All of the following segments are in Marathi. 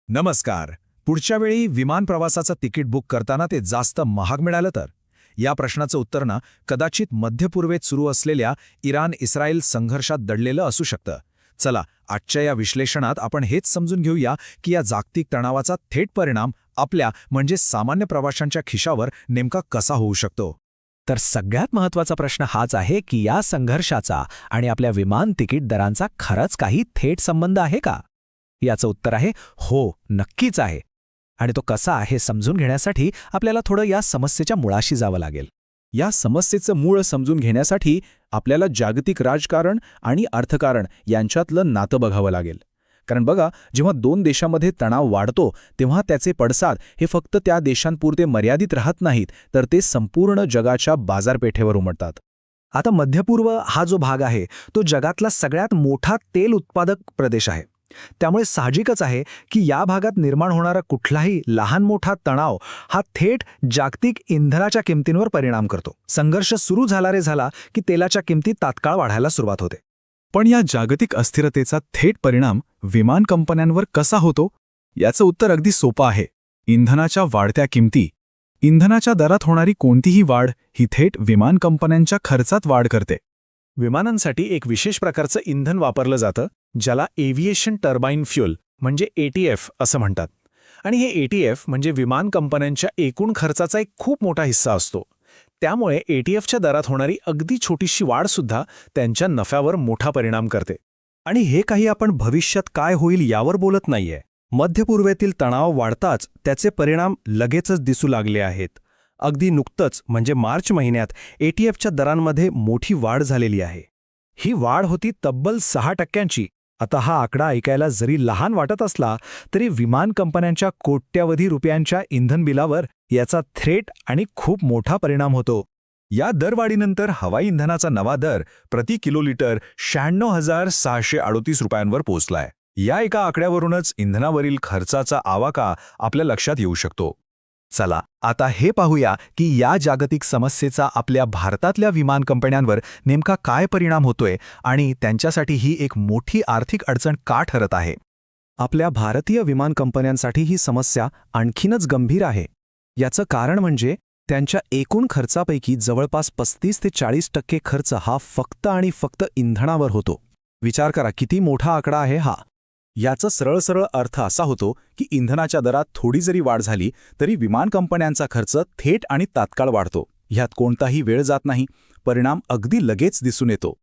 नमस्कार. पुढच्या वेळी विमान प्रवासाचं तिकीट बुक करताना ते जास्त महाग मिळालं तर? या प्रश्नाचं उत्तर कदाचित मध्यपूर्वेत सुरू असलेल्या इराण-इस्रायल संघर्षात दडलेलं असू शकतं. चला, आजच्या या विश्लेषणात आपण हेच समजून घेऊया की या जागतिक तणावाचा थेट परिणाम आपल्या म्हणजे सामान्य प्रवाशांच्या खिशावर नेमका कसा होऊ शकतो. तर सगळ्यात महत्त्वाचा प्रश्न हाच आहे की या संघर्षाचा आणि आपल्या विमान तिकीट दरांचा खरंच काही थेट संबंध आहे का? याचं उत्तर आहे हो, नक्कीच आहे. आणि तो कसा आहे समजून घेण्यासाठी आपल्याला थोडं या समस्येच्या मुळाशी जावं लागेल. या समस्येचं मूळ समजून घेण्यासाठी आपल्याला जागतिक राजकारण आणि अर्थकारण यांच्यातलं नातं बघावं लागेल. कारण बघा, जेव्हा दोन देशांमध्ये तणाव वाढतो तेव्हा त्याचे पडसाद हे फक्त त्या देशांपुरते मर्यादित राहत नाहीत, तर ते संपूर्ण जगाच्या बाजारपेठेवर उमटतात. आता मध्यपूर्व हा जो भाग आहे तो जगातला सगळ्यात मोठा तेल उत्पादक प्रदेश आहे. त्यामुळे साहजिकच आहे की या भागात निर्माण होणारा कुठलाही लहान मोठा तणाव हा थेट जागतिक इंधनाच्या किमतींवर परिणाम करतो. संघर्ष सुरू झाला की तेलाच्या किमती तात्काळ वाढायला सुरुवात होते. पण या जागतिक अस्थिरतेचा थेट परिणाम विमान कंपन्यांवर कसा होतो? याचं उत्तर अगदी सोपं आहे. इंधनाच्या वाढत्या किमती. इंधनाच्या दरात होणारी कोणतीही वाढ ही थेट विमान कंपन्यांच्या खर्चात वाढ करते. विमानांसाठी एक विशेष प्रकारचं इंधन वापरलं जातं, ज्याला एव्हिएशन टर्बाईन फ्यूल म्हणजे ATF असं म्हणतात. आणि हे ATF म्हणजे विमान कंपन्यांच्या एकूण खर्चाचा एक खूप मोठा हिस्सा असतो. त्यामुळे ATFच्या दरात होणारी अगदी छोटीशी वाढसुद्धा त्यांच्या नफ्यावर मोठा परिणाम करते. आणि हे काही आपण भविष्यात काय होईल यावर बोलत नाहीये. मध्यपूर्वेतील तणाव वाढताच त्याचे परिणाम लगेचच दिसू लागले आहेत. अगदी नुकतंच म्हणजे मार्च महिन्यात ATFच्या दरांमध्ये मोठी वाढ झालेली आहे. ही वाढ होती तब्बल 6%. आता हा आकडा ऐकायला जरी लहान वाटत असला तरी विमान कंपन्यांच्या कोट्यवधी रुपयांच्या इंधन बिलावर याचा थेट आणि खूप मोठा परिणाम होतो. या दरवाढीनंतर हवाई इंधनाचा नवा दर प्रति किलोलिटर 96,638 रुपयांवर पोहोचलाय. या एका आकड्यावरूनच इंधनावरील खर्चाचा आवाका आपल्या लक्षात येऊ शकतो. चला, आता हे पाहूया की या जागतिक समस्येचा आपल्या भारतातल्या विमान कंपन्यांवर नेमका काय परिणाम होतोय आणि त्यांच्यासाठी ही एक मोठी आर्थिक अडचण का ठरत आहे. आपल्या भारतीय विमान कंपन्यांसाठी ही समस्या आणखीनच गंभीर आहे. याचं कारण म्हणजे त्यांच्या एकूण खर्चापैकी जवळपास 35 ते 40% खर्च हा फक्त आणि फक्त इंधनावर होतो. विचार करा किती मोठा आकडा आहे हा. याचा सरळ अर्थ असा होतो की इंधनाच्या दरात थोडी जरी वाढ झाली तरी विमान कंपन्यांचा खर्च थेट आणि तात्काळ वाढतो. ह्यात कोणताही वेळ जात नाही, परिणाम अगदी लगेच दिसून येतो.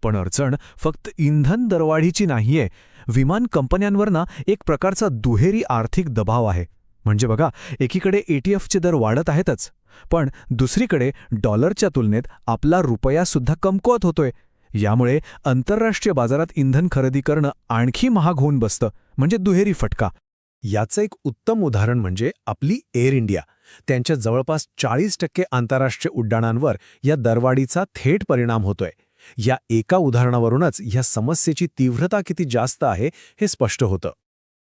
पण अडचण फक्त इंधन दरवाढीची नाहीये. विमान कंपन्यांवर एक प्रकारचा दुहेरी आर्थिक दबाव आहे. म्हणजे बघा, एकीकडे ATFचे दर वाढत आहेतच, पण दुसरीकडे डॉलरच्या तुलनेत आपला रुपयासुद्धा कमकुवत होतोय. यामुळे आंतरराष्ट्रीय बाजारात इंधन खरेदी करणं आणखी महाग होऊन बसतं. म्हणजे दुहेरी फटका. याचं एक उत्तम उदाहरण म्हणजे आपली एअर इंडिया. त्यांच्या जवळपास 40% आंतरराष्ट्रीय उड्डाणांवर या दरवाढीचा थेट परिणाम होतोय. या एका उदाहरणावरूनच या समस्येची तीव्रता किती जास्त आहे हे स्पष्ट होतं.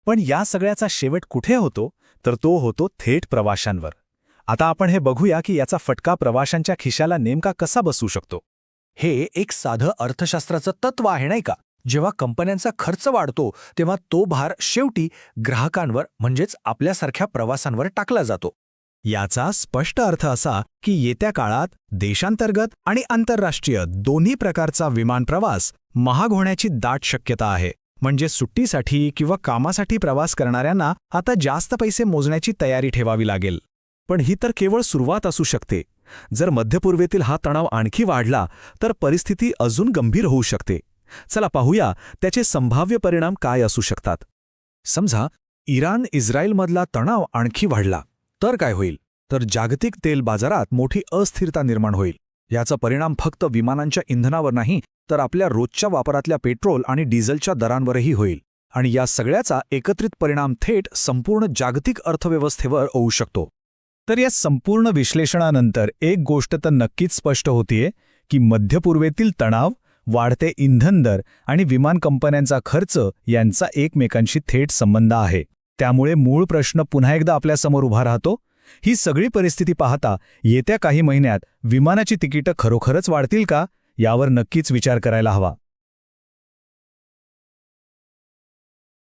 पण या सगळ्याचा शेवट कुठे होतो? तर तो होतो थेट प्रवाशांवर. आता आपण हे बघूया की याचा फटका प्रवाशांच्या खिशाला नेमका कसा बसू शकतो. हे एक साधं अर्थशास्त्राचं तत्व आहे नाही का? जेव्हा कंपन्यांचा खर्च वाढतो तेव्हा तो भार शेवटी ग्राहकांवर म्हणजेच आपल्यासारख्या प्रवासांवर टाकला जातो. याचा स्पष्ट अर्थ असा की येत्या काळात देशांतर्गत आणि आंतरराष्ट्रीय दोन्ही प्रकारचा विमान प्रवास महाग होण्याची दाट शक्यता आहे. म्हणजे सुट्टीसाठी किंवा कामासाठी प्रवास करणाऱ्यांना आता जास्त पैसे मोजण्याची तयारी ठेवावी लागेल. पण ही तर केवळ सुरुवात असू शकते. जर मध्यपूर्वेतील हा तणाव आणखी वाढला तर परिस्थिती अजून गंभीर होऊ शकते. चला पाहूया त्याचे संभाव्य परिणाम काय असू शकतात. समजा इराण-इस्रायलमधला तणाव आणखी वाढला तर काय होईल? तर जागतिक तेल बाजारात मोठी अस्थिरता निर्माण होईल. याचा परिणाम फक्त विमानांच्या इंधनावर नाही तर आपल्या रोजच्या वापरातल्या पेट्रोल आणि डिझेलच्या दरांवरही होईल. आणि या सगळ्याचा एकत्रित परिणाम थेट संपूर्ण जागतिक अर्थव्यवस्थेवर होऊ शकतो. तर या संपूर्ण विश्लेषणानंतर एक गोष्ट तर नक्कीच स्पष्ट होतीये की मध्यपूर्वेतील तणाव, वाढते इंधन दर आणि विमान कंपन्यांचा खर्च यांचा एकमेकांशी थेट संबंध आहे. त्यामुळे मूळ प्रश्न पुन्हा एकदा आपल्यासमोर उभा राहतो. ही सगळी परिस्थिती पाहता येत्या काही महिन्यात विमानाची तिकीटं खरोखरच वाढतील का? यावर नक्कीच विचार करायला हवा.